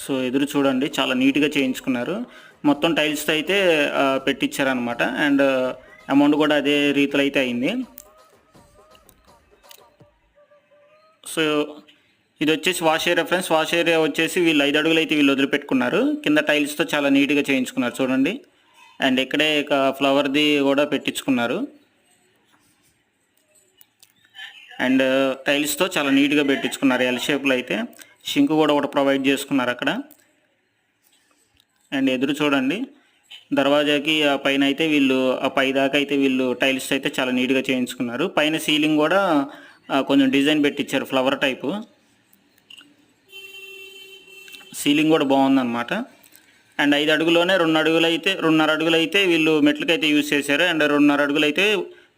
So ఎదురు చూడండి, చాలా నీట్గా చేయించుకున్నారు. మొత్తం టైల్స్తో అయితే పెట్టించారనమాట. అండ్ అమౌంట్ కూడా అదే రీతిలో అయితే అయింది. సో ఇది వచ్చేసి wash area friends. Wash area వచ్చేసి వీళ్ళు 5 అడుగులు అయితే వీళ్ళు వదిలిపెట్టుకున్నారు. కింద టైల్స్తో చాలా నీట్గా చేయించుకున్నారు చూడండి. అండ్ ఇక్కడే ఇక ఫ్లవర్ది కూడా పెట్టించుకున్నారు. అండ్ టైల్స్తో చాలా నీట్గా పెట్టించుకున్నారు ఎల్ షేప్లో అయితే. షింక్ కూడా ఒకటి ప్రొవైడ్ చేసుకున్నారు అక్కడ. అండ్ ఎదురు చూడండి, దర్వాజాకి ఆ పైన అయితే వీళ్ళు ఆ పై దాకా అయితే వీళ్ళు టైల్స్ అయితే చాలా నీట్గా చేయించుకున్నారు. పైన సీలింగ్ కూడా కొంచెం డిజైన్ పెట్టించారు, ఫ్లవర్ టైపు. సీలింగ్ కూడా బాగుందన్నమాట. అండ్ 5 అడుగులోనే 2 అడుగులు అయితే 2.5 అడుగులు అయితే వీళ్ళు మెట్లకైతే యూజ్ చేశారు. అండ్ 2.5 అడుగులు అయితే